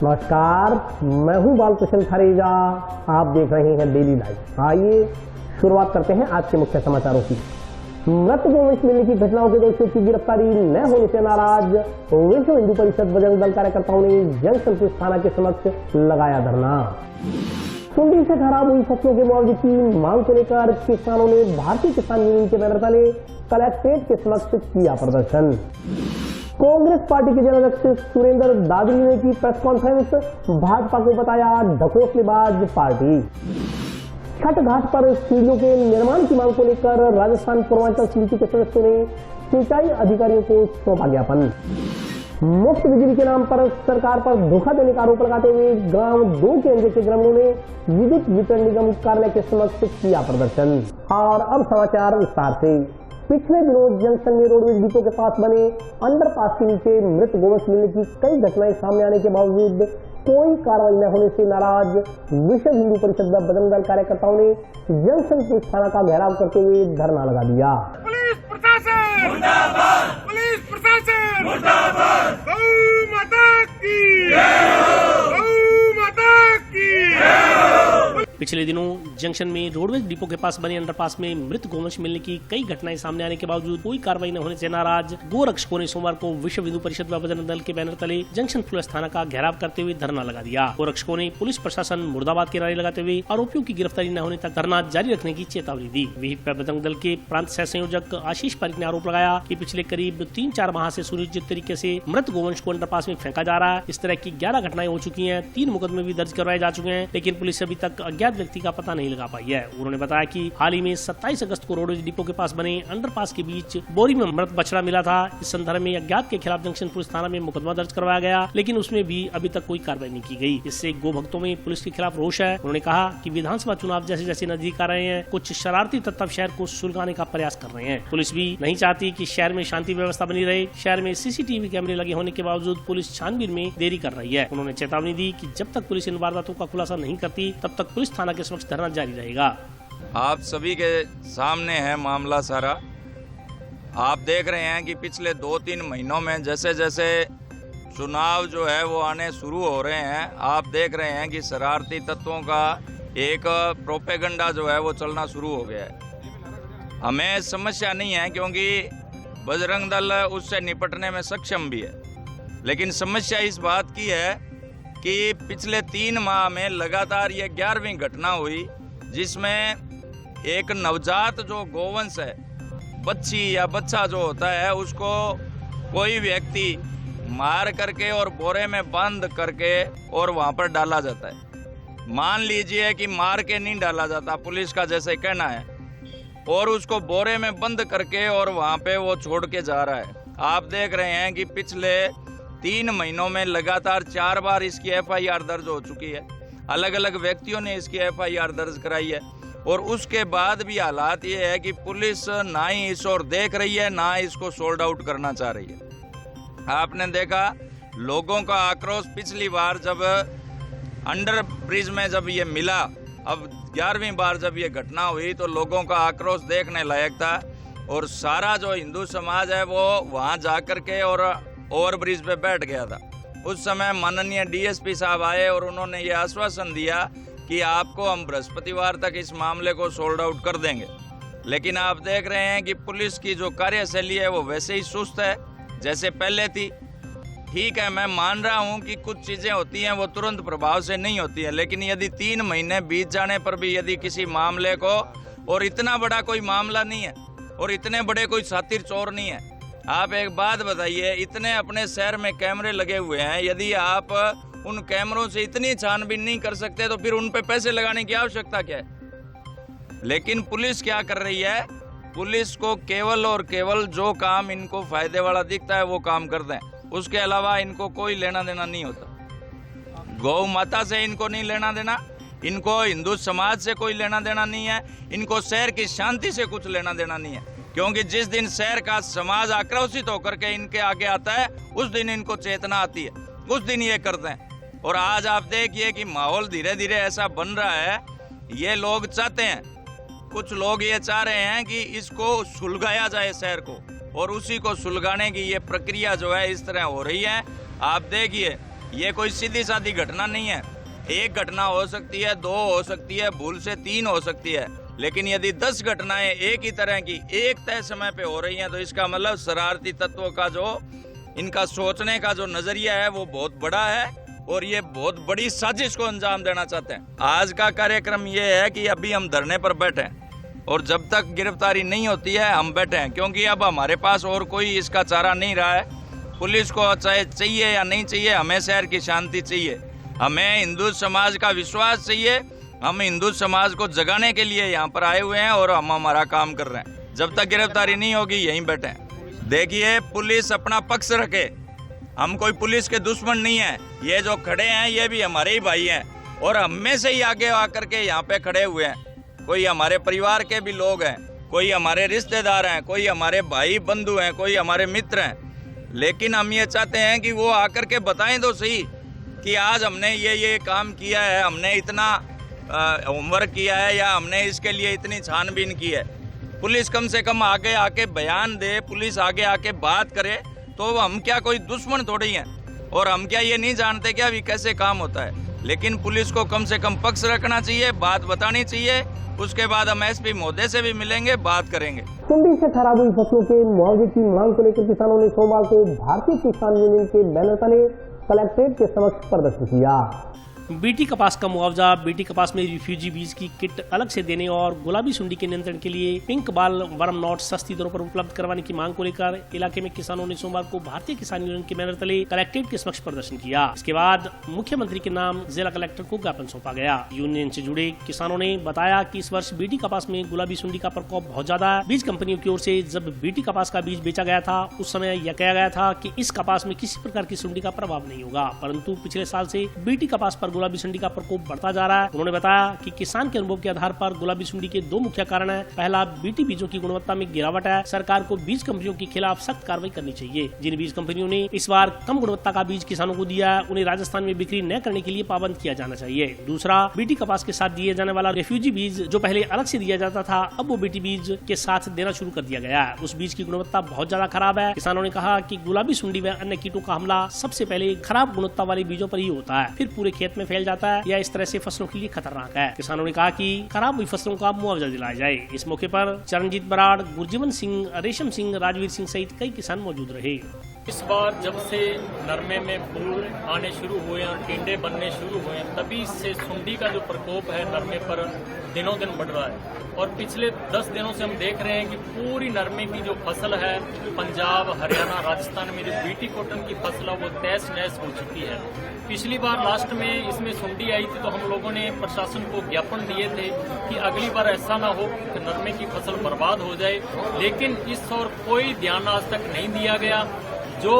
नमस्कार, मैं हूं बालकृष्ण खरेजा। आप देख रहे हैं डेली लाइव। आइए शुरुआत करते हैं आज के मुख्य समाचारों की। मृत गोवंश मिलने की घटनाओं के दोषियों की गिरफ्तारी न होने से नाराज विश्व हिंदू परिषद बजरंग दल कार्यकर्ताओं ने जंक्शन पुलिस थाना के समक्ष लगाया धरना। सुंडी से खराब हुई फसलों के मुआवजे की मांग को लेकर किसानों ने भारतीय किसान यूनियन के बैनर तले कलेक्ट्रेट के समक्ष किया प्रदर्शन। कांग्रेस पार्टी के जिलाध्यक्ष सुरेंद्र दादरी ने की प्रेस कॉन्फ्रेंस, भाजपा को बताया ढकोसलेबाज पार्टी। छठ घाट पर सीढ़ियों के निर्माण की मांग को लेकर राजस्थान पूर्वांचल समिति के सदस्यों ने सिंचाई अधिकारियों को सौंपा ज्ञापन। मुफ्त बिजली के नाम पर सरकार पर धोखा देने का आरोप लगाते हुए गांव 2 के अंजय के ग्रामीणों ने विद्युत वितरण निगम कार्यालय के समक्ष किया प्रदर्शन। और अब समाचार विस्तार से। पिछले दिनों जंक्शन में रोडवेज डिपो के पास बने अंडरपास के नीचे मृत गोवंश मिलने की कई घटनाएं सामने आने के बावजूद कोई कार्रवाई न होने से नाराज विश्व हिंदू परिषद बजरंग दल कार्यकर्ताओं ने जंक्शन पुलिस थाना का घेराव करते हुए धरना लगा दिया। पुलिस प्रशासन मुर्दाबाद, पुलिस प्रशासन मुर्दाबाद, गौ माता की जय हो, गौ माता की जय हो। पिछले दिनों जंक्शन में रोडवेज डिपो के पास बने अंडरपास में मृत गोवंश मिलने की कई घटनाएं सामने आने के बावजूद कोई कार्रवाई न होने से नाराज गोरक्षकों ने सोमवार को विश्व हिंदू परिषद व बजरंग दल के बैनर तले जंक्शन पुलिस थाना का घेराव करते हुए धरना लगा दिया। गोरक्षकों ने पुलिस प्रशासन मुर्दाबाद के नारे लगाते हुए आरोपियों की गिरफ्तारी न होने तक धरना जारी रखने की चेतावनी दी। वहीं बजरंग दल के प्रांत सह संयोजक आशीष पारिक ने आरोप लगाया कि पिछले करीब 3-4 माह से सुनिश्चित तरीके से मृत गोवंश को अंडरपास में फेंका जा रहा है। इस तरह की 11 घटनाएं हो चुकी हैं, 3 मुकदमे भी दर्ज करवाए जा चुके हैं, लेकिन पुलिस अभी तक अज्ञात व्यक्ति का पता नहीं लगा पाई है। उन्होंने बताया कि हाल ही में 27 अगस्त को रोडवेज डिपो के पास बने अंडरपास के बीच बोरी में मृत बछड़ा मिला था। इस संदर्भ में अज्ञात के खिलाफ जंक्शन पुलिस थाना में मुकदमा दर्ज करवाया गया, लेकिन उसमें भी अभी तक कोई कार्रवाई नहीं की गई। इससे गो भक्तों में पुलिस के खिलाफ रोष है। उन्होंने कहा कि विधानसभा चुनाव जैसे जैसे नजदीक आ रहे हैं, कुछ शरारती तत्व शहर को सुलगाने का प्रयास कर रहे हैं। पुलिस भी नहीं चाहती कि शहर में शांति व्यवस्था बनी रहे। शहर में सीसीटीवी कैमरे लगे होने के बावजूद पुलिस छानबीन में देरी कर रही है। उन्होंने चेतावनी दी कि जब तक पुलिस इन वारदातों का खुलासा नहीं करती, तब तक पुलिस थाना के समक्ष धरना जारी रहेगा। आप सभी के सामने है मामला सारा। आप देख रहे हैं कि पिछले 2-3 महीनों में जैसे जैसे चुनाव जो है वो आने शुरू हो रहे हैं, आप देख रहे हैं कि शरारती तत्वों का एक प्रोपेगेंडा जो है वो चलना शुरू हो गया है। हमें समस्या नहीं है क्योंकि बजरंग दल उससे निपटने में सक्षम भी है, लेकिन समस्या इस बात की है कि पिछले 3 माह में लगातार ये 11वीं घटना हुई जिसमें एक नवजात जो गोवंश है, बच्ची या बच्चा जो होता है, उसको कोई व्यक्ति मार करके और बोरे में बंद करके और वहां पर डाला जाता है। मान लीजिए कि मार के नहीं डाला जाता, पुलिस का जैसे कहना है, और उसको बोरे में बंद करके और वहां पे वो छोड़ के जा रहा है। आप देख रहे हैं कि पिछले 3 महीनों में लगातार 4 बार इसकी FIR दर्ज हो चुकी है। अलग अलग व्यक्तियों ने इसकी FIR दर्ज कराई है, और उसके बाद भी हालात ये है कि पुलिस ना ही इस ओर देख रही है, ना इसको सोल्ड आउट करना चाह रही है। आपने देखा लोगों का आक्रोश पिछली बार जब अंडर ब्रिज में जब ये मिला, अब 11वीं बार जब ये घटना हुई तो लोगों का आक्रोश देखने लायक था, और सारा जो हिंदू समाज है वो वहाँ जा कर के और ओवर ब्रिज पे बैठ गया था। उस समय माननीय DSP साहब आए और उन्होंने ये आश्वासन दिया कि आपको हम बृहस्पतिवार तक इस मामले को सोल्ड आउट कर देंगे। लेकिन आप देख रहे हैं कि पुलिस की जो कार्यशैली है वो वैसे ही सुस्त है जैसे पहले थी। ठीक है, मैं मान रहा हूं कि कुछ चीज़ें होती हैं वो तुरंत प्रभाव से नहीं होती हैं, लेकिन यदि 3 महीने बीत जाने पर भी यदि किसी मामले को, और इतना बड़ा कोई मामला नहीं है और इतने बड़े कोई सातिर चोर नहीं है, आप एक बात बताइए, इतने अपने शहर में कैमरे लगे हुए हैं, यदि आप उन कैमरों से इतनी छानबीन नहीं कर सकते तो फिर उन पे पैसे लगाने की आवश्यकता क्या है। लेकिन पुलिस क्या कर रही है, पुलिस को केवल और केवल जो काम इनको फायदे वाला दिखता है वो काम करते हैं, उसके अलावा इनको कोई लेना देना नहीं होता। गौ माता से इनको नहीं लेना देना, इनको हिंदू समाज से कोई लेना देना नहीं है, इनको शहर की शांति से कुछ लेना देना नहीं है, क्योंकि जिस दिन शहर का समाज आक्रोशित होकर के इनके आगे आता है उस दिन इनको चेतना आती है, उस दिन ये करते हैं। और आज आप देखिए कि माहौल धीरे धीरे ऐसा बन रहा है, ये लोग चाहते हैं, कुछ लोग ये चाह रहे हैं कि इसको सुलगाया जाए शहर को, और उसी को सुलगाने की ये प्रक्रिया जो है इस तरह हो रही है। आप देखिए ये कोई सीधी सादी घटना नहीं है। एक घटना हो सकती है, 2 हो सकती है, भूल से 3 हो सकती है, लेकिन यदि 10 घटनाएं एक ही तरह की एक तय समय पे हो रही हैं तो इसका मतलब शरारती तत्वों का जो इनका सोचने का जो नजरिया है वो बहुत बड़ा है और ये बहुत बड़ी साजिश को अंजाम देना चाहते हैं। आज का कार्यक्रम ये है कि अभी हम धरने पर बैठे हैं और जब तक गिरफ्तारी नहीं होती है हम बैठे हैं, क्योंकि अब हमारे पास और कोई इसका चारा नहीं रहा है। पुलिस को चाहे चाहिए या नहीं चाहिए, हमें शहर की शांति चाहिए, हमें हिंदू समाज का विश्वास चाहिए। हम हिंदू समाज को जगाने के लिए यहाँ पर आए हुए हैं और हम हमारा काम कर रहे हैं। जब तक गिरफ्तारी नहीं होगी यहीं बैठे हैं। देखिए, पुलिस अपना पक्ष रखे, हम कोई पुलिस के दुश्मन नहीं है। ये जो खड़े हैं ये भी हमारे ही भाई हैं और हम में से ही आगे आकर के यहाँ पे खड़े हुए हैं। कोई हमारे परिवार के भी लोग हैं, कोई हमारे रिश्तेदार हैं, कोई हमारे भाई बंधु हैं, कोई हमारे मित्र हैं। लेकिन हम ये चाहते हैं कि वो आकर के बताएं तो सही कि आज हमने ये काम किया है, हमने इतना होमवर्क किया है या हमने इसके लिए इतनी छानबीन की है। पुलिस कम से कम आगे आके बयान दे, पुलिस आगे आके बात करे, तो हम क्या कोई दुश्मन थोड़ी हैं और हम क्या ये नहीं जानते क्या अभी कैसे काम होता है। लेकिन पुलिस को कम से कम पक्ष रखना चाहिए, बात बतानी चाहिए। उसके बाद हम एसपी महोदय से भी मिलेंगे, बात करेंगे। सुंडी से खराब हुई फसलों के मुआवजे की मांग को लेकर किसानों ने सोमवार को भारतीय किसान यूनियन के बैनर तले कलेक्ट्रेट के समक्ष प्रदर्शन किया। बीटी कपास का मुआवजा, बीटी कपास में रिफ्यूजी बीज की किट अलग से देने और गुलाबी सुंडी के नियंत्रण के लिए पिंक बाल वर्म नॉट सस्ती दरों पर उपलब्ध करवाने की मांग को लेकर इलाके में किसानों ने सोमवार को भारतीय किसान यूनियन के बैनर तले कलेक्ट्रेट के समक्ष प्रदर्शन किया। इसके बाद मुख्यमंत्री के नाम जिला कलेक्टर को ज्ञापन सौंपा गया। यूनियन से जुड़े किसानों ने बताया कि इस वर्ष बीटी कपास में गुलाबी सुंडी का प्रकोप बहुत ज्यादा है। बीज कंपनियों की ओर से जब बीटी कपास का बीज बेचा गया था उस समय यह कहा गया था कि इस कपास में किसी प्रकार की सुंडी का प्रभाव नहीं होगा, परंतु पिछले साल से बीटी कपास पर गुलाबी सुंडी का प्रकोप बढ़ता जा रहा है। उन्होंने बताया कि किसान के अनुभव के आधार पर गुलाबी सुंडी के 2 मुख्य कारण हैं। पहला, बीटी बीजों की गुणवत्ता में गिरावट है। सरकार को बीज कंपनियों के खिलाफ सख्त कार्रवाई करनी चाहिए। जिन बीज कंपनियों ने इस बार कम गुणवत्ता का बीज किसानों को दिया है उन्हें राजस्थान में बिक्री न करने के लिए पाबंद किया जाना चाहिए। दूसरा, बीटी कपास के साथ दिए जाने वाला रेफ्यूजी बीज जो पहले अलग से दिया जाता था अब वो बीटी बीज के साथ देना शुरू कर दिया गया है। उस बीज की गुणवत्ता बहुत ज्यादा खराब है। किसानों ने कहा कि गुलाबी सुंडी व अन्य कीटों का हमला सबसे पहले खराब गुणवत्ता वाले बीजों पर ही होता है, फिर पूरे खेत में फैल जाता है या इस तरह से फसलों के लिए खतरनाक है। किसानों ने कहा कि खराब हुई फसलों का मुआवजा दिलाया जाए। इस मौके पर चरणजीत बराड़, गुरजीवन सिंह, रेशम सिंह, राजवीर सिंह सहित कई किसान मौजूद रहे। इस बार जब से नरमे में फूल आने शुरू हुए और टिंडे बनने शुरू हुए तभी से सुंडी का जो प्रकोप है नरमे पर दिनों दिन बढ़ रहा है और पिछले 10 दिनों से हम देख रहे हैं कि पूरी नरमे की जो फसल है पंजाब, हरियाणा, राजस्थान में जो बीटी कॉटन की फसल है वो तहस नहस हो चुकी है। पिछली बार लास्ट में इसमें सुंडी आई थी तो हम लोगों ने प्रशासन को ज्ञापन दिए थे कि अगली बार ऐसा ना हो कि नरमे की फसल बर्बाद हो जाए, लेकिन इस ओर कोई ध्यान आज तक नहीं दिया गया। जो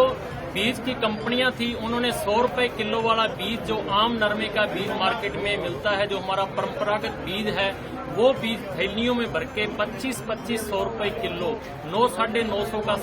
बीज की कंपनियां थी उन्होंने 100 रुपए किलो वाला बीज जो आम नरमे का बीज मार्केट में मिलता है, जो हमारा परंपरागत बीज है, वो बीज थैलियों में भर के 25-25 रुपए किलो 900-950 का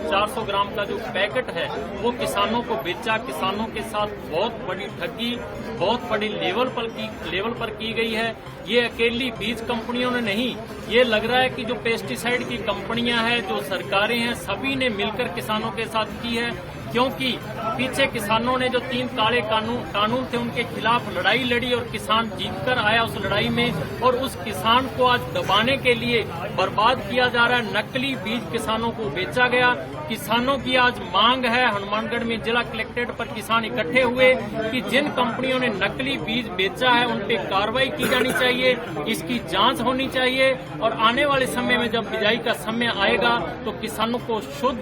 450 ग्राम का जो पैकेट है वो किसानों को बेचा। किसानों के साथ बहुत बड़ी ठगी बहुत बड़ी लेवल पर की गई है। ये अकेली बीज कंपनियों ने नहीं, ये लग रहा है कि जो पेस्टिसाइड की कंपनियां हैं, जो सरकारें हैं, सभी ने मिलकर किसानों के साथ की है, क्योंकि पीछे किसानों ने जो 3 काले कानून थे उनके खिलाफ लड़ाई लड़ी और किसान जीतकर आया उस लड़ाई में, और उस किसान को आज दबाने के लिए बर्बाद किया जा रहा है। नकली बीज किसानों को बेचा गया। किसानों की आज मांग है, हनुमानगढ़ में जिला कलेक्ट्रेट पर किसान इकट्ठे हुए कि जिन कंपनियों ने नकली बीज बेचा है उन पे कार्रवाई की जानी चाहिए, इसकी जांच होनी चाहिए और आने वाले समय में जब बिजाई का समय आएगा तो किसानों को शुद्ध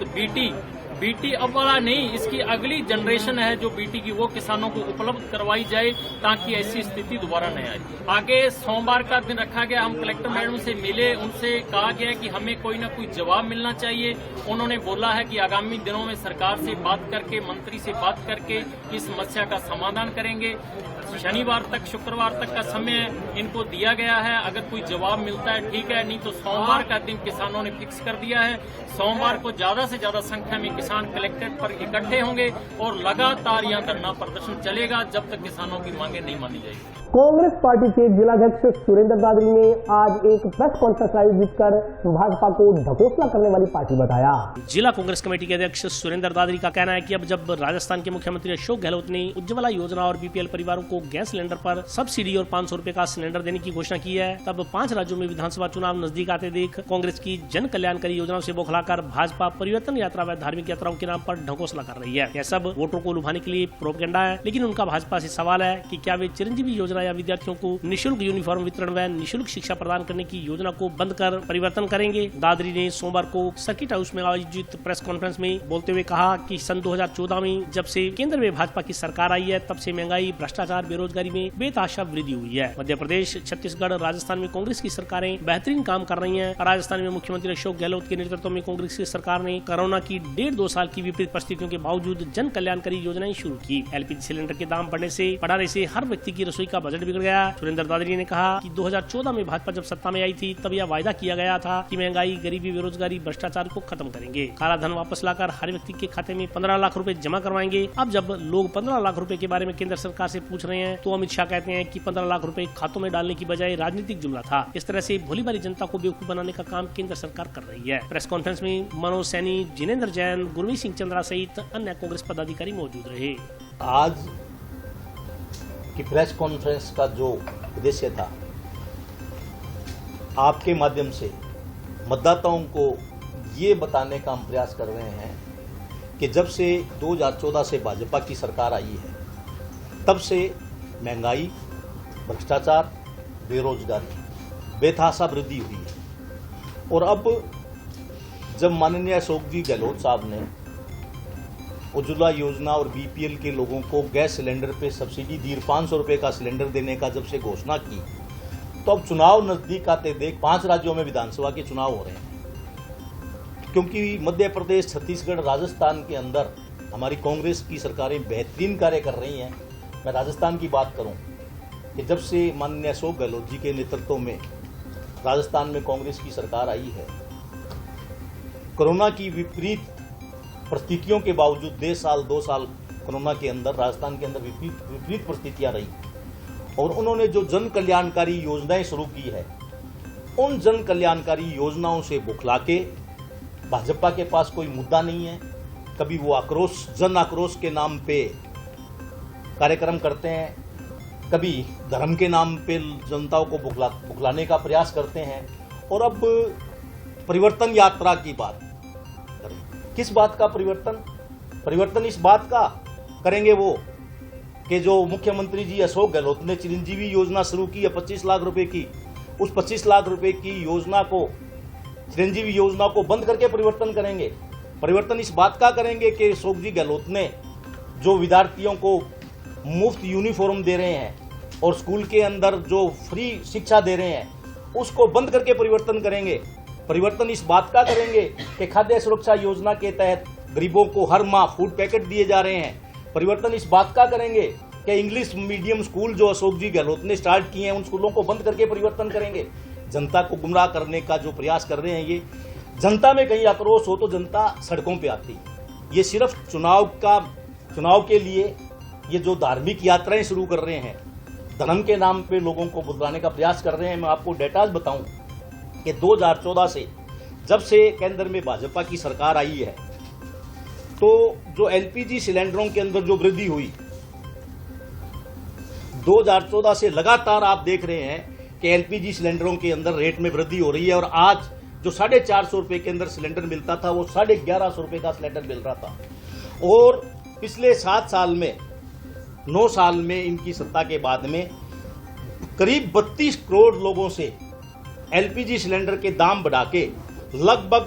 बीटी अब वाला नहीं, इसकी अगली जनरेशन है जो बीटी की, वो किसानों को उपलब्ध करवाई जाए ताकि ऐसी स्थिति दोबारा न आए। आगे सोमवार का दिन रखा गया, हम कलेक्टर मैडम से मिले, उनसे कहा गया कि हमें कोई न कोई जवाब मिलना चाहिए। उन्होंने बोला है कि आगामी दिनों में सरकार से बात करके, मंत्री से बात करके इस समस्या का समाधान करेंगे। शनिवार तक, शुक्रवार तक का समय इनको दिया गया है। अगर कोई जवाब मिलता है ठीक है, नहीं तो सोमवार का दिन किसानों ने फिक्स कर दिया है। सोमवार को ज्यादा से ज्यादा संख्या में किसान कलेक्ट्रेट पर इकट्ठे होंगे और लगातार यहाँ धरना प्रदर्शन चलेगा जब तक किसानों की मांगे नहीं मानी जाएगी। कांग्रेस पार्टी के जिलाध्यक्ष सुरेंद्र दादरी ने आज एक प्रेस कॉन्फ्रेंस आयोजित कर भाजपा को ढकोसला करने वाली पार्टी बताया। जिला कांग्रेस कमेटी के अध्यक्ष सुरेंद्र दादरी का कहना है कि अब जब राजस्थान के मुख्यमंत्री अशोक गहलोत ने उज्ज्वला योजना और बीपीएल परिवारों को गैस सिलेंडर पर सब्सिडी और 500 रुपए का सिलेंडर देने की घोषणा की है, तब 5 राज्यों में विधानसभा चुनाव नजदीक आते देख कांग्रेस की जन कल्याणकारी योजनाओं से बौखलाकर भाजपा परिवर्तन यात्रा व धार्मिक यात्राओं के नाम पर ढकोसला कर रही है। यह सब वोटरों को लुभाने के लिए प्रोपेगेंडा है, लेकिन उनका भाजपा से सवाल है कि क्या वे चिरंजीवी योजना या विद्यार्थियों को निःशुल्क यूनिफॉर्म वितरण व निःशुल्क शिक्षा प्रदान करने की योजना को बंद कर परिवर्तन करेंगे। दादरी ने सोमवार को सर्किट हाउस में आयोजित प्रेस कॉन्फ्रेंस में बोलते हुए कहा कि सन 2014 में जब से केंद्र में भाजपा की सरकार आई है, तब से महंगाई, भ्रष्टाचार, बेरोजगारी में बेतहाशा वृद्धि हुई है। मध्य प्रदेश, छत्तीसगढ़, राजस्थान में कांग्रेस की सरकारें बेहतरीन काम कर रही हैं। राजस्थान में मुख्यमंत्री अशोक गहलोत के नेतृत्व में कांग्रेस की सरकार ने कोरोना की 1.5-2 साल की विपरीत परिस्थितियों के बावजूद जन कल्याणकारी योजनाएं शुरू की। एलपीजी सिलेंडर के दाम बढ़ने से हर व्यक्ति की रसोई का बजट बिगड़ गया। सुरेंद्र दादरी ने कहा कि 2014 में भाजपा जब सत्ता में आई थी, तब यह वायदा किया गया था कि महंगाई, गरीबी, बेरोजगारी, भ्रष्टाचार को खत्म करेंगे, काला धन वापस लाकर हर व्यक्ति के खाते में 15 लाख रुपए जमा करवाएंगे। अब जब लोग 15 लाख रुपए के बारे में केंद्र सरकार से पूछ रहे हैं, तो अमित शाह कहते हैं कि 15 लाख रुपए खातों में डालने की बजाय राजनीतिक जुमला था। इस तरह से भोली भाली जनता को बेवकूफ बनाने का काम केंद्र सरकार कर रही है। प्रेस कॉन्फ्रेंस में मनोज सैनी, जिनेंद्र जैन, गुरमीत सिंह चंद्रा सहित अन्य कांग्रेस पदाधिकारी मौजूद रहे। आज की प्रेस कॉन्फ्रेंस का जो उद्देश्य था, आपके माध्यम से मतदाताओं को ये बताने का हम प्रयास कर रहे हैं कि जब से 2014 से भाजपा की सरकार आई है, तब से महंगाई, भ्रष्टाचार, बेरोजगारी, बेतहाशा वृद्धि हुई है। और अब जब माननीय अशोक जी गहलोत साहब ने उज्ज्वला योजना और बीपीएल के लोगों को गैस सिलेंडर पे सब्सिडी दी, 500 रुपए का सिलेंडर देने का जब से घोषणा की, तो अब चुनाव नजदीक आते देख 5 राज्यों में विधानसभा के चुनाव हो रहे हैं। क्योंकि मध्य प्रदेश, छत्तीसगढ़, राजस्थान के अंदर हमारी कांग्रेस की सरकारें बेहतरीन कार्य कर रही हैं। मैं राजस्थान की बात करूं कि जब से माननीय अशोक गहलोत जी के नेतृत्व में राजस्थान में कांग्रेस की सरकार आई है, कोरोना की विपरीत परिस्थितियों के बावजूद 1.5-2 साल कोरोना के अंदर राजस्थान के अंदर विपरीत परिस्थितियां रही, और उन्होंने जो जन कल्याणकारी योजनाएं शुरू की है, उन जन कल्याणकारी योजनाओं से बुखला के भाजपा के पास कोई मुद्दा नहीं है। कभी वो जन आक्रोश के नाम पे कार्यक्रम करते हैं, कभी धर्म के नाम पे जनताओं को बुखलाने का प्रयास करते हैं, और अब परिवर्तन यात्रा की बात करें। किस बात का परिवर्तन इस बात का करेंगे वो कि जो मुख्यमंत्री जी अशोक गहलोत ने चिरंजीवी योजना शुरू की है 25 लाख रुपए की, उस 25 लाख रुपए की योजना को, चिरंजीवी योजना को बंद करके परिवर्तन करेंगे। परिवर्तन इस बात का करेंगे कि अशोक जी गहलोत ने जो विद्यार्थियों को मुफ्त यूनिफॉर्म दे रहे हैं और स्कूल के अंदर जो फ्री शिक्षा दे रहे हैं, उसको बंद करके परिवर्तन करेंगे। परिवर्तन इस बात का करेंगे कि खाद्य सुरक्षा योजना के तहत गरीबों को हर माह फूड पैकेट दिए जा रहे हैं। परिवर्तन इस बात का करेंगे कि इंग्लिश मीडियम स्कूल जो अशोक जी गहलोत ने स्टार्ट किए हैं, उन स्कूलों को बंद करके परिवर्तन करेंगे। जनता को गुमराह करने का जो प्रयास कर रहे हैं, ये जनता में कहीं आक्रोश हो तो जनता सड़कों पे आती। ये सिर्फ चुनाव के लिए ये जो धार्मिक यात्राएं शुरू कर रहे हैं, धर्म के नाम पे लोगों को बुलाने का प्रयास कर रहे हैं। मैं आपको डेटाज बताऊं कि 2014 से जब से केंद्र में भाजपा की सरकार आई है, तो जो एलपीजी सिलेंडरों के अंदर जो वृद्धि हुई 2014 से लगातार आप देख रहे हैं कि एलपीजी सिलेंडरों के अंदर रेट में वृद्धि हो रही है। और आज जो 450 रुपए के अंदर सिलेंडर मिलता था, वो 1150 रुपए का सिलेंडर मिल रहा था। और पिछले 7 साल में, 9 साल में इनकी सत्ता के बाद में करीब 32 करोड़ लोगों से एलपीजी सिलेंडर के दाम बढ़ा के लगभग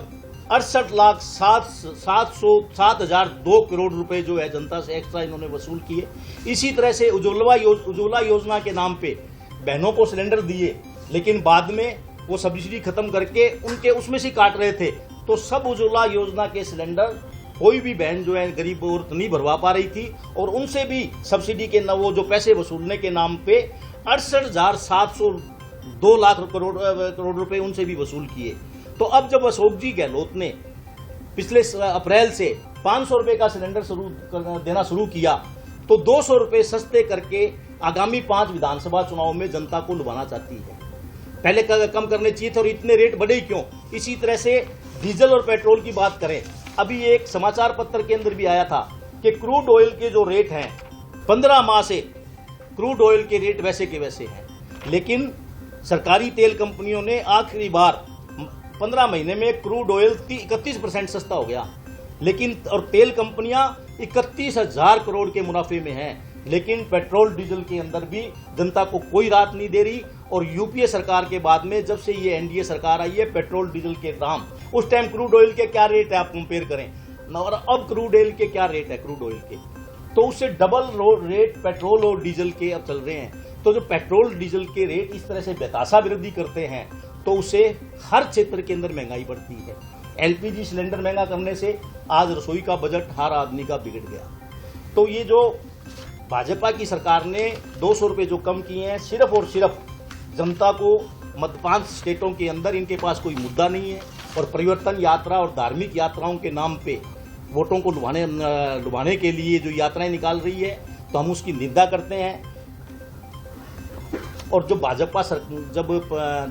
68,07,002 करोड़ रुपए जो है जनता से एक्स्ट्रा इन्होंने वसूल किए। इसी तरह से उज्ज्वला योजना के नाम पे बहनों को सिलेंडर दिए, लेकिन बाद में वो सब्सिडी खत्म करके उनके उसमें से काट रहे थे। तो सब उज्ज्वला योजना के सिलेंडर कोई भी बहन जो है गरीब औरत नहीं भरवा पा रही थी, और उनसे भी सब्सिडी के न वो जो पैसे वसूलने के नाम पे 68,702 लाख करोड़ रुपए उनसे भी वसूल किए। तो अब जब अशोक जी गहलोत ने पिछले अप्रैल से 500 रुपए का सिलेंडर देना शुरू किया तो 200 रुपए सस्ते करके आगामी 5 विधानसभा चुनाव में जनता को लुभाना चाहती है। पहले कम करने चाहिए थे और इतने रेट बढ़े क्यों? इसी तरह से डीजल और पेट्रोल की बात करें, अभी एक समाचार पत्र के अंदर भी आया था कि क्रूड ऑयल के जो रेट हैं 15 माह से क्रूड ऑयल के रेट वैसे के वैसे हैं, लेकिन सरकारी तेल कंपनियों ने आखिरी बार 15 महीने में क्रूड ऑयल 31% सस्ता हो गया, लेकिन और तेल कंपनियां 31,000 करोड़ के मुनाफे में हैं, लेकिन पेट्रोल डीजल के अंदर भी जनता को कोई राहत नहीं दे रही। और यूपीए सरकार के बाद में जब से ये एनडीए सरकार आई है, पेट्रोल डीजल के दाम, उस टाइम क्रूड ऑयल के क्या रेट है आप कंपेयर करें और अब क्रूड ऑयल के क्या रेट है क्रूड ऑयल के, तो उससे डबल रेट पेट्रोल और डीजल के अब चल रहे हैं। तो जो पेट्रोल डीजल के रेट इस तरह से बेतासा वृद्धि करते हैं तो उससे हर क्षेत्र के अंदर महंगाई बढ़ती है। एलपीजी सिलेंडर महंगा करने से आज रसोई का बजट हर आदमी का बिगड़ गया। तो ये जो भाजपा की सरकार ने 200 रुपए जो कम किए हैं, सिर्फ और सिर्फ जनता को 5 स्टेटों के अंदर इनके पास कोई मुद्दा नहीं है और परिवर्तन यात्रा और धार्मिक यात्राओं के नाम पे वोटों को लुभाने के लिए जो यात्राएं निकाल रही है, तो हम उसकी निंदा करते हैं। और जो भाजपा जब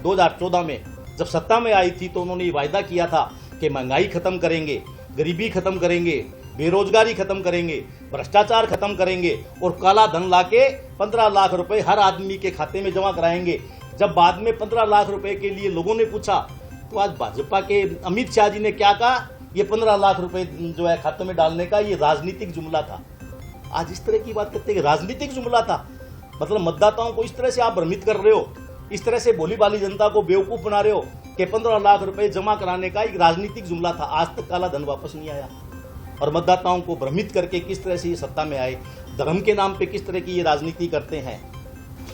2014 में जब सत्ता में आई थी तो उन्होंने ये वायदा किया था कि महंगाई खत्म करेंगे, गरीबी खत्म करेंगे, बेरोजगारी खत्म करेंगे, भ्रष्टाचार खत्म करेंगे और काला धन लाके 15 लाख रुपए हर आदमी के खाते में जमा कराएंगे। जब बाद में 15 लाख रुपए के लिए लोगों ने पूछा तो आज भाजपा के अमित शाह जी ने क्या कहा, ये 15 लाख रुपए जो है खाते में डालने का ये राजनीतिक जुमला था। आज इस तरह की बात करते हैं, राजनीतिक जुमला था, मतलब मतदाताओं को इस तरह से आप भ्रमित कर रहे हो, इस तरह से भोली भाली जनता को बेवकूफ बना रहे हो कि 15 लाख रुपए जमा कराने का एक राजनीतिक जुमला था। आज तक काला धन वापस नहीं आया और मतदाताओं को भ्रमित करके किस तरह से ये सत्ता में आए, धर्म के नाम पे किस तरह की ये राजनीति करते हैं।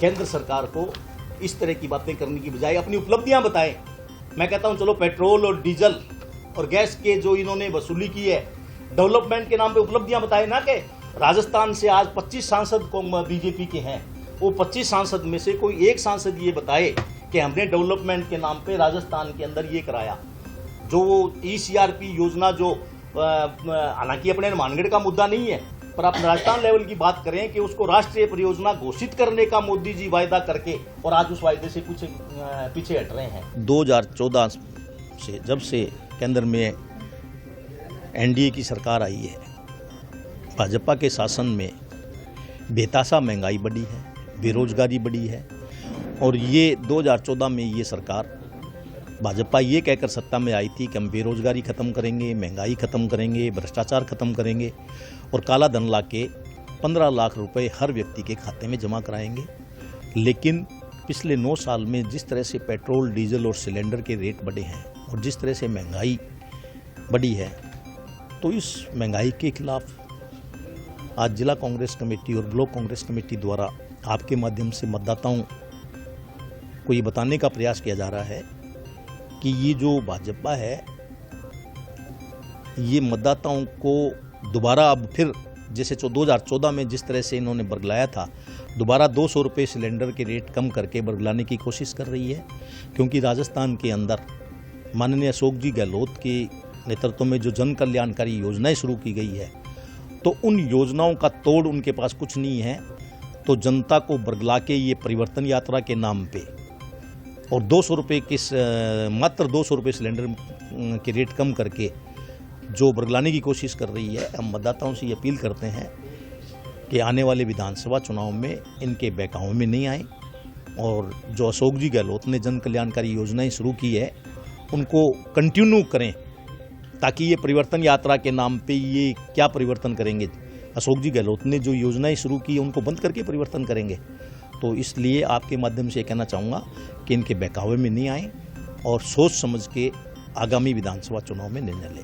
केंद्र सरकार को इस तरह की बातें करने की बजाय अपनी उपलब्धियां बताएं। मैं कहता हूं चलो पेट्रोल और डीजल और गैस के जो इन्होंने वसूली की है, डेवलपमेंट के नाम पे उपलब्धियां बताएं ना कि राजस्थान से आज 25 सांसद बीजेपी के हैं, वो 25 सांसद में से कोई एक सांसद ये बताए कि हमने डेवलपमेंट के नाम पे राजस्थान के अंदर ये कराया। जो ECRP योजना जो हालांकि अपने मानगढ़ का मुद्दा नहीं है, पर आप राजस्थान लेवल की बात करें कि उसको राष्ट्रीय परियोजना घोषित करने का मोदी जी वायदा करके और आज उस वायदे से कुछ पीछे हट रहे हैं। 2014 से जब से केंद्र में एनडीए की सरकार आई है, भाजपा के शासन में बेतासा महंगाई बढ़ी है, बेरोजगारी बढ़ी है और ये 2014 में ये सरकार भाजपा ये कहकर सत्ता में आई थी कि हम बेरोजगारी खत्म करेंगे, महंगाई खत्म करेंगे, भ्रष्टाचार खत्म करेंगे और काला धन लाके 15 लाख रुपए हर व्यक्ति के खाते में जमा कराएंगे। लेकिन पिछले 9 साल में जिस तरह से पेट्रोल, डीजल और सिलेंडर के रेट बढ़े हैं और जिस तरह से महंगाई बढ़ी है, तो इस महंगाई के खिलाफ आज जिला कांग्रेस कमेटी और ब्लॉक कांग्रेस कमेटी द्वारा आपके माध्यम से मतदाताओं को ये बताने का प्रयास किया जा रहा है कि ये जो भाजपा है ये मतदाताओं को दोबारा अब फिर जैसे 2014 में जिस तरह से इन्होंने बरगलाया था, दोबारा 200 रुपये सिलेंडर के रेट कम करके बरगलाने की कोशिश कर रही है। क्योंकि राजस्थान के अंदर माननीय अशोक जी गहलोत के नेतृत्व में जो जन कल्याणकारी योजनाएं शुरू की गई है, तो उन योजनाओं का तोड़ उनके पास कुछ नहीं है। तो जनता को बरगला के ये परिवर्तन यात्रा के नाम पे और 200 रुपये के मात्र 200 रुपये सिलेंडर के रेट कम करके जो बरगलाने की कोशिश कर रही है, हम मतदाताओं से ये अपील करते हैं कि आने वाले विधानसभा चुनाव में इनके बहकावे में नहीं आए और जो अशोक जी गहलोत ने जन कल्याणकारी योजनाएं शुरू की है उनको कंटिन्यू करें, ताकि ये परिवर्तन यात्रा के नाम पे ये क्या परिवर्तन करेंगे। अशोक जी गहलोत ने जो योजनाएं शुरू की उनको बंद करके परिवर्तन करेंगे। तो इसलिए आपके माध्यम से कहना चाहूँगा कि इनके बहकावे में नहीं आए और सोच समझ के आगामी विधानसभा चुनाव में निर्णय लें।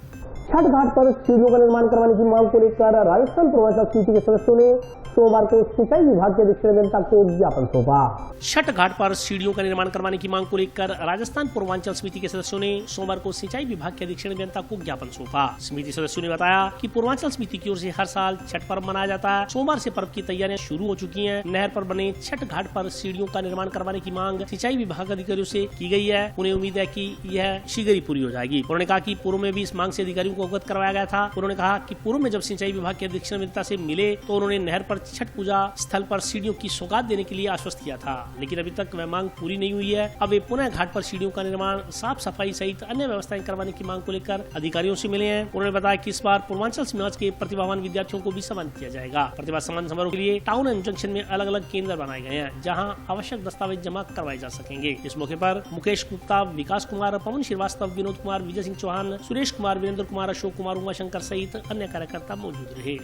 छठ घाट पर सीढ़ियों का निर्माण करवाने की मांग को लेकर राजस्थान प्रवासी समिति के सदस्यों ने सोमवार को सिंचाई विभाग के अधीक्षण अभियंता को ज्ञापन सौंपा। छठ घाट पर सीढ़ियों का निर्माण करवाने की मांग को लेकर राजस्थान पूर्वांचल समिति के सदस्यों ने सोमवार को सिंचाई विभाग के अधीक्षण अभियंता को ज्ञापन सौंपा। समिति सदस्यों ने बताया कि पूर्वांचल समिति की ओर से हर साल छठ पर्व मनाया जाता है। सोमवार से पर्व की तैयारियां शुरू हो चुकी हैं। नहर पर बने छठ घाट पर सीढ़ियों का निर्माण करवाने की मांग सिंचाई विभाग अधिकारियों से की गई है। उन्हें उम्मीद है कि यह शीघ्र ही पूरी हो जाएगी। उन्होंने कहा कि पूर्व में भी इस मांग से अधिकारियों को अवगत करवाया गया था। उन्होंने कहा कि पूर्व में जब सिंचाई विभाग के अधीक्षण अभियंता से मिले तो उन्होंने नहर पर छठ पूजा स्थल पर सीढ़ियों की सौगात देने के लिए आश्वस्त किया था, लेकिन अभी तक वह मांग पूरी नहीं हुई है। अब वे पुनः घाट पर सीढ़ियों का निर्माण, साफ सफाई सहित अन्य व्यवस्थाएं करवाने की मांग को लेकर अधिकारियों से मिले हैं। उन्होंने बताया कि इस बार पूर्वांचल समाज के प्रतिभावान विद्यार्थियों को भी सम्मानित किया जाएगा। प्रतिभा सम्मान समारोह के लिए टाउन एंड जंक्शन में अलग अलग केंद्र बनाए गए हैं, जहाँ आवश्यक दस्तावेज जमा करवाए जा सकेंगे। इस मौके पर मुकेश गुप्ता, विकास कुमार, पवन श्रीवास्तव, विनोद कुमार, विजय सिंह चौहान, सुरेश कुमार, वीरेंद्र कुमार, अशोक कुमार, उमाशंकर सहित अन्य कार्यकर्ता मौजूद रहे।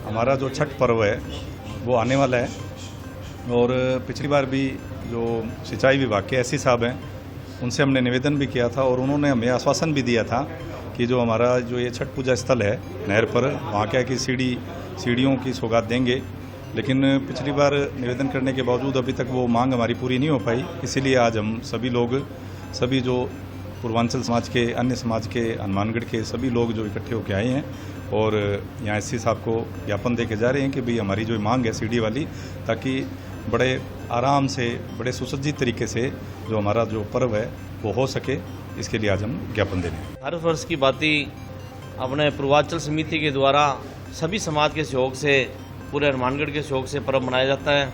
हमारा जो छठ पर्व है वो आने वाला है और पिछली बार भी जो सिंचाई विभाग के एससी साहब हैं उनसे हमने निवेदन भी किया था और उन्होंने हमें आश्वासन भी दिया था कि जो हमारा जो ये छठ पूजा स्थल है नहर पर, वहाँ क्या कि सीढ़ियों की सौगात देंगे। लेकिन पिछली बार निवेदन करने के बावजूद अभी तक वो मांग हमारी पूरी नहीं हो पाई। इसीलिए आज हम सभी जो पूर्वांचल समाज के, अन्य समाज के, हनुमानगढ़ के सभी लोग जो इकट्ठे होकर आए हैं और यहाँ एससी साहब को ज्ञापन दे के जा रहे हैं कि भाई हमारी जो मांग है सीढ़ी वाली, ताकि बड़े आराम से, बड़े सुसज्जित तरीके से जो हमारा जो पर्व है वो हो सके, इसके लिए आज हम ज्ञापन दे रहे हैं। हर वर्ष की भांति अपने पूर्वांचल समिति के द्वारा सभी समाज के सहयोग से, पूरे हनुमानगढ़ के सहयोग से पर्व मनाया जाता है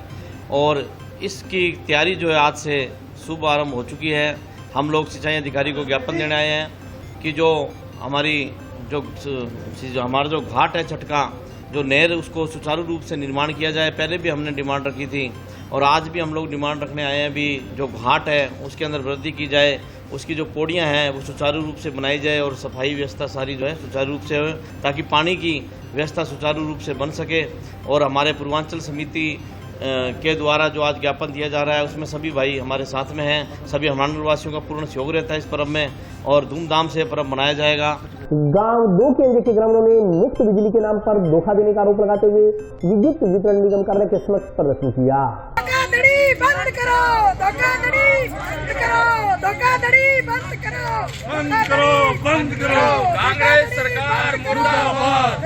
और इसकी तैयारी जो है आज से शुभ आरंभ हो चुकी है। हम लोग सिंचाई अधिकारी को ज्ञापन देने आए हैं कि जो हमारा जो घाट है छठ का, जो नहर, उसको सुचारू रूप से निर्माण किया जाए। पहले भी हमने डिमांड रखी थी और आज भी हम लोग डिमांड रखने आए हैं भी जो घाट है उसके अंदर वृद्धि की जाए, उसकी जो पौड़ियाँ हैं वो सुचारू रूप से बनाई जाए और सफाई व्यवस्था सारी जो है सुचारू रूप से हो, ताकि पानी की व्यवस्था सुचारू रूप से बन सके। और हमारे पूर्वांचल समिति के द्वारा जो आज ज्ञापन दिया जा रहा है उसमें सभी भाई हमारे साथ में हैं। सभी हनुमानगढ़ वासियों का पूर्ण सहयोग रहता है इस पर्व में और धूमधाम से पर्व मनाया जाएगा। गांव 2 केंद्र के ग्रामीणों ने मुफ्त बिजली के नाम पर धोखा देने का आरोप लगाते हुए विद्युत वितरण निगम कार्यालय के समक्ष प्रदर्शन किया। धोखाधड़ी बंद करो, धोखाधड़ी करो, धोखाधड़ी बंद करो, बंद करो, बंद करो। कांग्रेस सरकार मुर्दाबाद,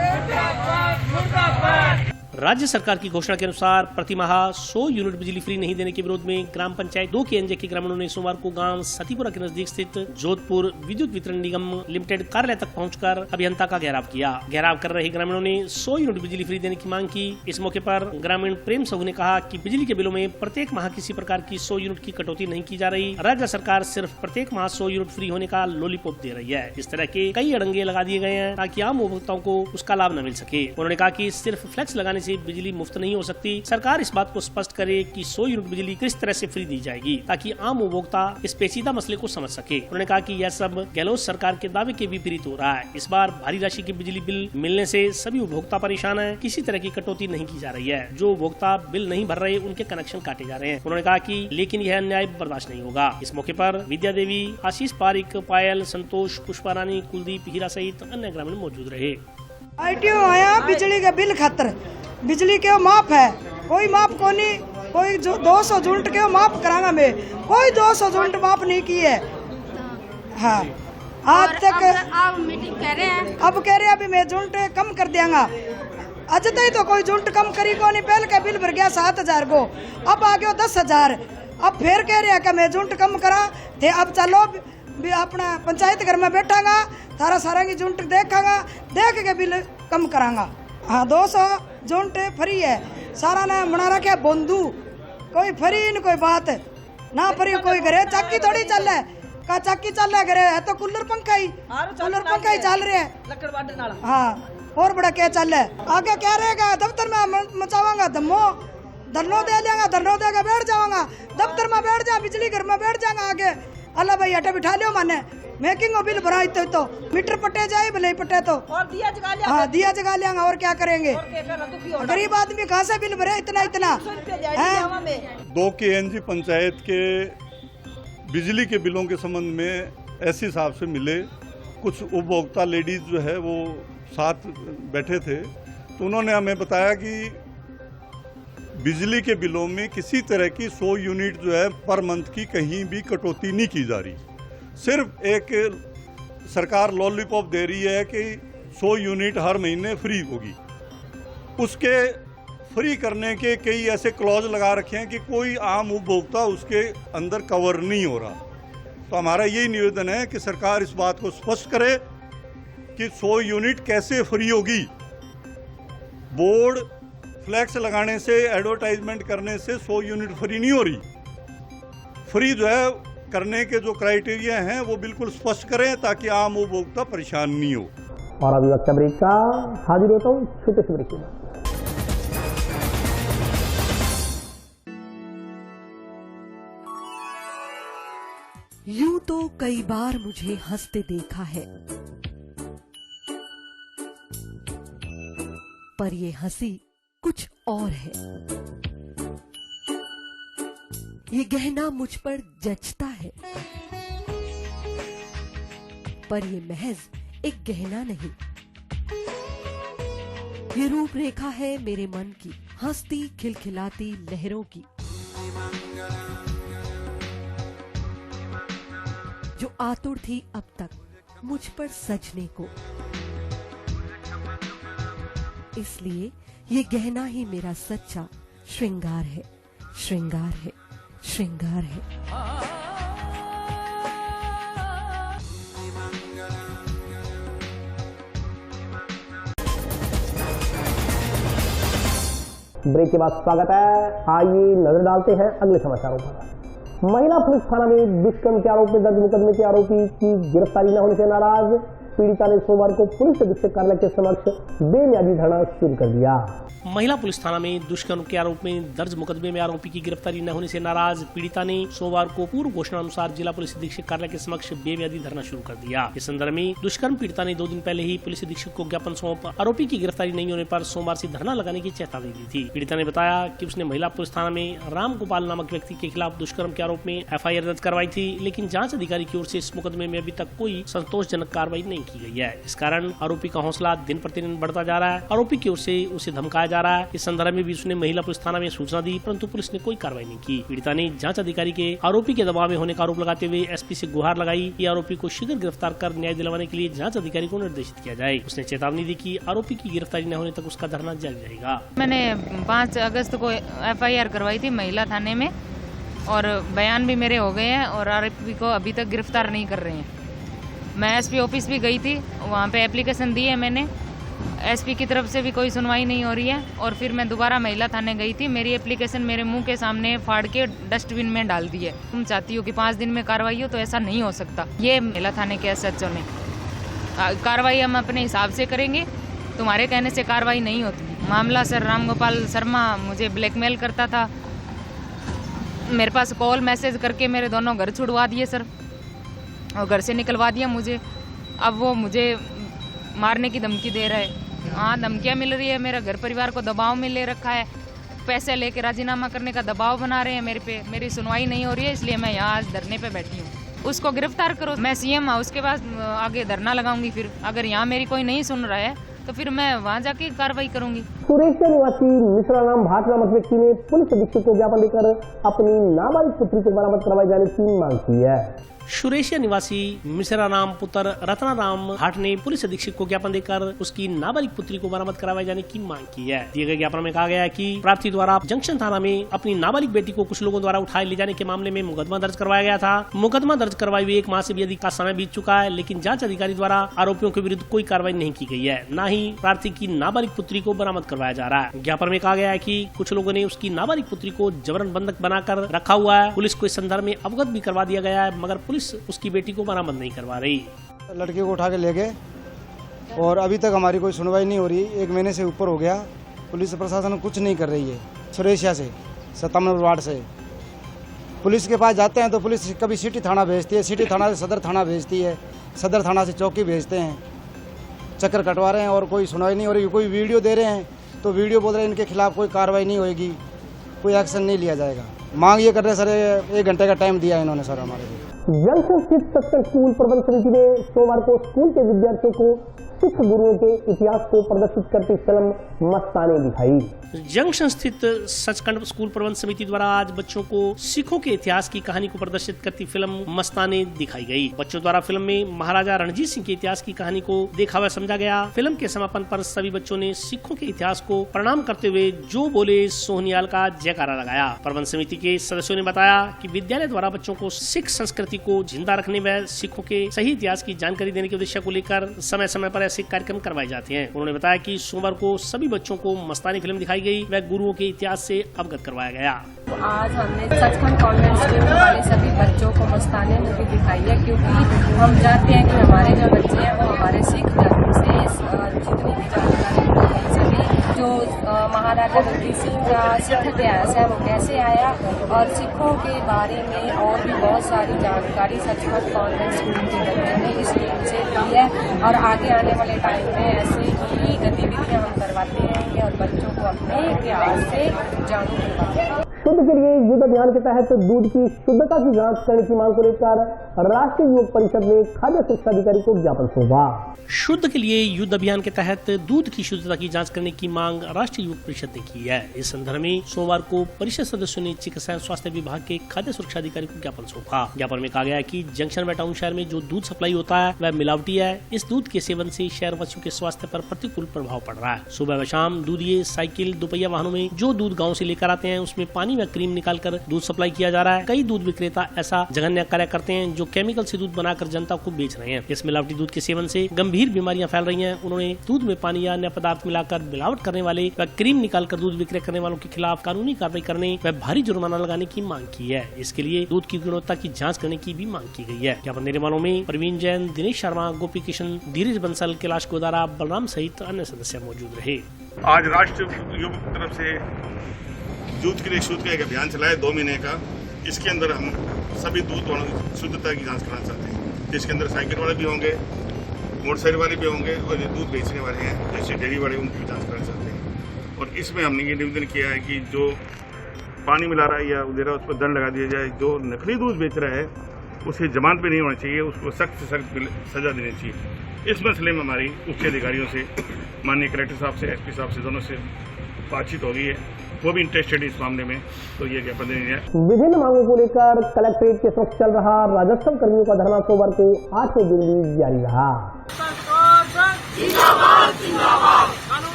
मुर्दाबाद। राज्य सरकार की घोषणा के अनुसार प्रतिमाह 100 यूनिट बिजली फ्री नहीं देने के विरोध में ग्राम पंचायत 2 के के ग्रामीणों ने सोमवार को गांव सतीपुरा के नजदीक स्थित जोधपुर विद्युत वितरण निगम लिमिटेड कार्यालय तक पहुंचकर अभियंता का घेराव किया। घेराव कर रहे ग्रामीणों ने 100 यूनिट बिजली फ्री देने की मांग की। इस मौके पर ग्रामीण प्रेम साहू ने कहा कि बिजली के बिलों में प्रत्येक माह किसी प्रकार की 100 यूनिट की कटौती नहीं की जा रही। राज्य सरकार सिर्फ प्रत्येक माह 100 यूनिट फ्री होने का लॉलीपॉप दे रही है। इस तरह के कई अड़ंगे लगा दिए गए हैं ताकि आम उपभोक्ताओं को उसका लाभ न मिल सके। उन्होंने कहा कि सिर्फ फ्लैक्स लगाने से बिजली मुफ्त नहीं हो सकती। सरकार इस बात को स्पष्ट करे कि 100 यूनिट बिजली किस तरह से फ्री दी जाएगी ताकि आम उपभोक्ता इस पेचीदा मसले को समझ सके। उन्होंने कहा कि यह सब गहलोत सरकार के दावे के विपरीत हो रहा है। इस बार भारी राशि के बिजली बिल मिलने से सभी उपभोक्ता परेशान हैं। किसी तरह की कटौती नहीं की जा रही है। जो उपभोक्ता बिल नहीं भर रहे उनके कनेक्शन काटे जा रहे हैं। उन्होंने कहा कि लेकिन यह अन्याय बर्दाश्त नहीं होगा। इस मौके पर विद्या देवी, आशीष पारिक, पायल, संतोष, पुष्पा रानी, कुलदीप, हीरा सहित अन्य ग्रामीण मौजूद रहे। आईटीओ आया बिजली के बिल खातर, बिजली के माफ है, कोई माफ को नहीं, कोई जो 200 यूनिट के माफ करांगा मैं, कोई 200 यूनिट माफ नहीं की है। हाँ, आज तक अब मीटिंग कह रहे हैं, अब कह रहे हैं अभी मैं यूनिट कम कर देंगा। आज तक तो कोई यूनिट कम करी को नहीं। पहले का बिल भर गया 7000 को, अब आ गया 10,000। अब फिर कह रहे हैं कि मैं यूनिट कम करा थे। अब चलो अपना पंचायत घर में बैठांगा, थारा सारा की यूनिट देखांगा, देख के बिल कम करांगा। हाँ, 200 यूनिट फ्री है। सारा ने बना रखे बंधु, कोई फ्री न कोई बात ना फ्री। कोई घरे चक्की थोड़ी चल है, का चक्की चल है घरे है तो कूलर पंखा ही चल रहे है। हाँ, और बड़ा क्या चल है। आगे क्या रहेगा, दफ्तर में मचावांगा धम्मो, धरनो दे लेंगा, धरनो दे के बैठ जाऊंगा, दफ्तर में बैठ जा, बिजली घर में बैठ जाऊंगा। आगे अल्लाह भाई हटे बिठा लियो माने मेकिंग बिल भरा तो मीटर पटे जाए भले पटे तो, और दिया जगा लिया। हाँ, दिया जगा लिया और क्या करेंगे। गरीब आदमी कहाँ से बिल भरे इतना 2 KNG पंचायत के बिजली के बिलों के संबंध में एससी साहब से मिले। कुछ उपभोक्ता लेडीज जो है वो साथ बैठे थे, तो उन्होंने हमें बताया कि बिजली के बिलों में किसी तरह की 100 यूनिट जो है पर मंथ की कहीं भी कटौती नहीं की जा रही। सिर्फ एक सरकार लॉलीपॉप दे रही है कि 100 यूनिट हर महीने फ्री होगी। उसके फ्री करने के कई ऐसे क्लॉज लगा रखे हैं कि कोई आम उपभोक्ता उसके अंदर कवर नहीं हो रहा। तो हमारा यही निवेदन है कि सरकार इस बात को स्पष्ट करे कि 100 यूनिट कैसे फ्री होगी। बोर्ड फ्लैक्स लगाने से, एडवर्टाइजमेंट करने से 100 यूनिट फ्री नहीं हो रही। फ्री जो है करने के जो क्राइटेरिया हैं वो बिल्कुल स्पष्ट करें ताकि आम उपभोक्ता परेशान नहीं हो। और अभी वक्त ब्रेक का, हाजिर होता हूँ छोटे से ब्रेक के बाद। यूं तो कई बार मुझे हंसते देखा है, पर ये हंसी कुछ और है। ये गहना मुझ पर जचता है, पर ये महज एक गहना नहीं। ये रूपरेखा है मेरे मन की, हंसती खिलखिलाती लहरों की, जो आतुर थी अब तक मुझ पर सजने को। इसलिए ये गहना ही मेरा सच्चा श्रृंगार है, श्रृंगार है, श्रृंगार है। ब्रेक के बाद स्वागत है। आइए नजर डालते हैं अगले समाचारों पर। महिला पुलिस थाना में दुष्कर्म के आरोप में दर्ज मुकदमे के आरोपी की गिरफ्तारी न होने से नाराज पीड़िता ने सोमवार को पुलिस अधीक्षक कार्यालय के समक्ष बेमियादी धरना शुरू कर दिया। महिला पुलिस थाना में दुष्कर्म के आरोप में दर्ज मुकदमे में आरोपी की गिरफ्तारी न होने से नाराज पीड़िता ने सोमवार को पूर्व घोषणा अनुसार जिला पुलिस अधीक्षक कार्यालय के समक्ष बेमियादी धरना शुरू कर दिया। इस संदर्भ में दुष्कर्म पीड़िता ने 2 दिन पहले ही पुलिस अधीक्षक को ज्ञापन सौंप आरोपी की गिरफ्तारी नहीं होने पर सोमवार से धरना लगाने की चेतावनी दी थी। पीड़िता ने बताया कि उसने महिला पुलिस थाना में राम गोपाल नामक व्यक्ति के खिलाफ दुष्कर्म के आरोप में FIR दर्ज करवाई थी, लेकिन जाँच अधिकारी की ओर से इस मुकदमे में अभी तक कोई संतोषजनक कार्रवाई नहीं की गई है। इस कारण आरोपी का हौसला दिन प्रतिदिन बढ़ता जा रहा है। आरोपी की ओर से उसे धमकाया जा रहा है। इस संदर्भ में भी उसने महिला पुलिस थाना में सूचना दी, परंतु पुलिस ने कोई कार्रवाई नहीं की। पीड़िता ने जांच अधिकारी के आरोपी के दबाव में होने का आरोप लगाते हुए SP से गुहार लगाई कि आरोपी को शीघ्र गिरफ्तार कर न्याय दिलवाने के लिए जांच अधिकारी को निर्देशित किया जाए। उसने चेतावनी दी कि आरोपी की गिरफ्तारी न होने तक उसका धरना जारी रहेगा। मैंने 5 अगस्त को FIR करवाई थी महिला थाने में और बयान भी मेरे हो गए हैं और आरोपी को अभी तक गिरफ्तार नहीं कर रहे हैं। मैं SP ऑफिस भी गई थी, वहाँ पे एप्लीकेशन दी है मैंने। SP की तरफ से भी कोई सुनवाई नहीं हो रही है और फिर मैं दोबारा महिला थाने गई थी। मेरी एप्लीकेशन मेरे मुंह के सामने फाड़ के डस्टबिन में डाल दी है। तुम चाहती हो कि 5 दिन में कार्रवाई हो, तो ऐसा नहीं हो सकता। ये महिला थाने के SHO ने कार्रवाई हम अपने हिसाब से करेंगे, तुम्हारे कहने से कार्रवाई नहीं होती। मामला सर रामगोपाल शर्मा मुझे ब्लैकमेल करता था, मेरे पास कॉल मैसेज करके मेरे दोनों घर छुड़वा दिए सर, और घर से निकलवा दिया मुझे। अब वो मुझे मारने की धमकी दे रहा है। हाँ, धमकियाँ मिल रही है। मेरा घर परिवार को दबाव में ले रखा है, पैसे लेके राजीनामा करने का दबाव बना रहे हैं मेरे पे। मेरी सुनवाई नहीं हो रही है, इसलिए मैं यहाँ आज धरने पे बैठी हूँ। उसको गिरफ्तार करो। मैं CM हाउस के पास आगे धरना लगाऊंगी। फिर अगर यहाँ मेरी कोई नहीं सुन रहा है तो फिर मैं वहाँ जाके कार्रवाई करूंगी। सुरेशिया निवासी मिश्रा नाम भाट नामक व्यक्ति ने पुलिस अधीक्षक को ज्ञापन देकर अपनी नाबालिग पुत्री को बरामद करवाए जाने की मांग की है। सुरेशिया निवासी मिश्रा राम पुत्र रत्ना राम भाट ने पुलिस अधीक्षक को ज्ञापन देकर उसकी नाबालिग पुत्री को बरामद करवाए जाने की मांग की है। दिए गए ज्ञापन में कहा गया है कि प्रार्थी द्वारा जंक्शन थाना में अपनी नाबालिग बेटी को कुछ लोगों द्वारा उठाए ले जाने के मामले में मुकदमा दर्ज करवाया गया था। मुकदमा दर्ज करवाए हुए 1 माह से भी अधिक का समय बीत चुका है, लेकिन जांच अधिकारी द्वारा आरोपियों के विरुद्ध कोई कार्रवाई नहीं की गई है, न ही प्रार्थी की नाबालिग पुत्री को बरामद करवाया जा रहा है। ज्ञापन में कहा गया है कि कुछ लोगों ने उसकी नाबालिग पुत्री को जबरन बंधक बनाकर रखा हुआ है। पुलिस को इस संदर्भ में अवगत भी करवा दिया गया है, मगर पुलिस उसकी बेटी को बरामद नहीं करवा रही। लड़की को उठा के ले गए और अभी तक हमारी कोई सुनवाई नहीं हो रही। 1 महीने से ऊपर हो गया, पुलिस प्रशासन कुछ नहीं कर रही है। सुरेशिया से 57 नंबर वार्ड से पुलिस के पास जाते हैं तो पुलिस कभी सिटी थाना भेजती है, सिटी थाना से सदर थाना भेजती है, सदर थाना से चौकी भेजते हैं। चक्कर कटवा रहे हैं और कोई सुनवाई नहीं हो रही। कोई वीडियो दे रहे हैं तो वीडियो बोल रहे हैं इनके खिलाफ कोई कार्रवाई नहीं होगी, कोई एक्शन नहीं लिया जाएगा। मांग ये कर रहे सर, 1 घंटे का टाइम दिया इन्होंने सर हमारे को। जंक्शन स्थित सत्संग स्कूल प्रबंध समिति ने सोमवार को स्कूल के विद्यार्थियों को सिख गुरुओं के इतिहास को प्रदर्शित करती फिल्म मस्तानी दिखाई। जंक्शन स्थित सचखंड स्कूल प्रबंध समिति द्वारा आज बच्चों को सिखों के इतिहास की कहानी को प्रदर्शित करती फिल्म मस्तानी दिखाई गई। बच्चों द्वारा फिल्म में महाराजा रणजीत सिंह के इतिहास की कहानी को देखा व समझा गया। फिल्म के समापन पर सभी बच्चों ने सिखों के इतिहास को प्रणाम करते हुए जो बोले सोहनियाल का जयकारा लगाया। प्रबंध समिति के सदस्यों ने बताया कि विद्यालय द्वारा बच्चों को सिख संस्कृति को जिंदा रखने व सिखों के सही इतिहास की जानकारी देने के उद्देश्य को लेकर समय समय पर ऐसे कार्यक्रम करवाए जाते हैं। उन्होंने बताया कि सोमवार को सभी बच्चों को मस्तानी फिल्म दिखाई गई व गुरुओं के इतिहास से अवगत करवाया गया। आज हमने सचखंड कॉन्वेंट स्कूल वाले सभी बच्चों को मस्तानी मूवी दिखाई है, क्योंकि हम चाहते हैं कि हमारे जो बच्चे हैं वो हमारे सिख धर्म से जितनी भी जानकारी सभी जो महाराजा रणजीत सिंह का सिख इतिहास है वो कैसे आया और सिखों के बारे में और भी बहुत सारी जानकारी सचखंड कॉन्वेंट स्कूल के बच्चों ने इस फिल्म से दी है और आगे आने वाले टाइम में ऐसे ही गतिविधियां हम करवाते रहेंगे और बच्चों को अपने इतिहास से जागरूक करवाते हैं। शुद्ध के लिए युद्ध अभियान के तहत दूध की शुद्धता की जांच करने की मांग को लेकर राष्ट्रीय युवक परिषद ने खाद्य सुरक्षा अधिकारी को ज्ञापन सौंपा। शुद्ध के लिए युद्ध अभियान के तहत दूध की शुद्धता की जांच करने की मांग राष्ट्रीय युवक परिषद ने की है। इस संदर्भ में सोमवार को परिषद सदस्यों ने चिकित्सा एवं स्वास्थ्य विभाग के खाद्य सुरक्षा अधिकारी को ज्ञापन सौंपा। ज्ञापन में कहा गया है कि जंक्शन व टाउन शहर में जो दूध सप्लाई होता है वह मिलावटी है। इस दूध के सेवन से शहरवासियों के स्वास्थ्य पर प्रतिकूल प्रभाव पड़ रहा है। सुबह व शाम दूधिये साइकिल दोपहिया वाहनों में जो दूध गाँव से लेकर आते हैं उसमें पानी व क्रीम निकालकर दूध सप्लाई किया जा रहा है। कई दूध विक्रेता ऐसा जघन्य कार्य करते हैं जो केमिकल से दूध बनाकर जनता को बेच रहे हैं। इस मिलावटी दूध के सेवन से गंभीर बीमारियां फैल रही हैं। उन्होंने दूध में पानी या अन्य पदार्थ मिलाकर मिलावट करने वाले व क्रीम निकालकर दूध विक्रय करने वालों के खिलाफ कानूनी कार्रवाई करने व भारी जुर्माना लगाने की मांग की है। इसके लिए दूध की गुणवत्ता की जाँच करने की भी मांग की गई है। ज्ञापन देने वालों में प्रवीण जैन, दिनेश शर्मा, गोपी किशन, धीरज बंसल, कैलाश गोदारा, बलराम सहित अन्य सदस्य मौजूद रहे। आज राष्ट्रीय युवक की तरफ से दूध के लिए शुद्ध का एक अभियान चलाया 2 महीने का। इसके अंदर हम सभी दूध वालों की शुद्धता की जांच कराना चाहते हैं, जिसके अंदर साइकिल वाले भी होंगे, मोटरसाइकिल वाले भी होंगे और जो दूध बेचने वाले हैं जैसे डेयरी वाले उनकी जांच कराना चाहते हैं। और इसमें हमने ये निवेदन किया है कि जो पानी मिला रहा है या दे रहा है उस पर दंड लगा दिया जाए। जो नकली दूध बेच रहा है उसे जमानत पे नहीं होना चाहिए, उसको सख्त से सख्त सजा देनी चाहिए। इस मसले में हमारी उच्च अधिकारियों से, माननीय कलेक्टर साहब से, एसपी साहब से, दोनों से बातचीत हो गई है। वो भी इंटरेस्टेड इस मामले में, तो ये ज्ञापन देंगे। विभिन्न मांगों को लेकर कलेक्ट्रेट के समक्ष चल रहा राजस्व कर्मियों का धरना सोमवार को 8वें दिन भी जारी रहा।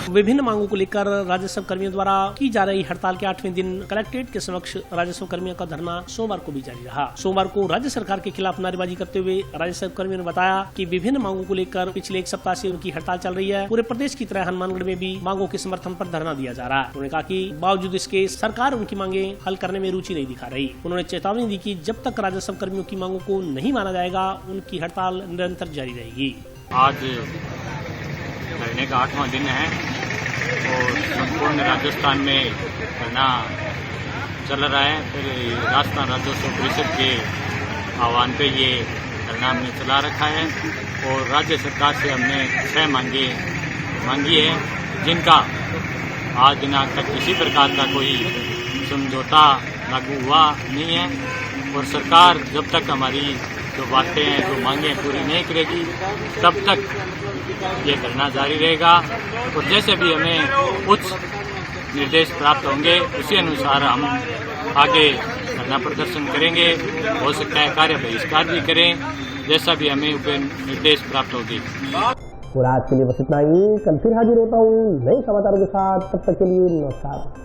विभिन्न मांगों को लेकर राजस्व कर्मियों द्वारा की जा रही हड़ताल के 8वें दिन कलेक्ट्रेट के समक्ष राजस्व कर्मियों का धरना सोमवार को भी जारी रहा। सोमवार को राज्य सरकार के खिलाफ नारेबाजी करते हुए राजस्व कर्मियों ने बताया कि विभिन्न मांगों को लेकर पिछले 1 सप्ताह से उनकी हड़ताल चल रही है। पूरे प्रदेश की तरह हनुमानगढ़ में भी मांगों के समर्थन पर धरना दिया जा रहा है। उन्होंने कहा कि बावजूद इसके सरकार उनकी मांगे हल करने में रुचि नहीं दिखा रही। उन्होंने चेतावनी दी कि जब तक राजस्व कर्मियों की मांगों को नहीं माना जाएगा उनकी हड़ताल निरंतर जारी रहेगी। आज धरने का 8वां दिन है और संपूर्ण राजस्थान में धरना चल रहा है। फिर राजस्थान राजस्व परिषद के आह्वान पे ये धरना हमने चला रखा है और राज्य सरकार से हमने 6 मांगे मांगी है, जिनका आज दिनांक तक किसी प्रकार का कोई समझौता लागू हुआ नहीं है। और सरकार जब तक हमारी जो बातें हैं, जो मांगे पूरी नहीं करेगी, तब तक ये धरना जारी रहेगा। और जैसे भी हमें उच्च निर्देश प्राप्त होंगे उसी अनुसार हम आगे धरना प्रदर्शन करेंगे। हो सकता है कार्य बहिष्कार भी करें, जैसा भी हमें निर्देश प्राप्त होगी। और आज के लिए बस इतना ही। कल फिर हाजिर होता हूँ नए समाचारों के साथ। तब तक के लिए नमस्कार।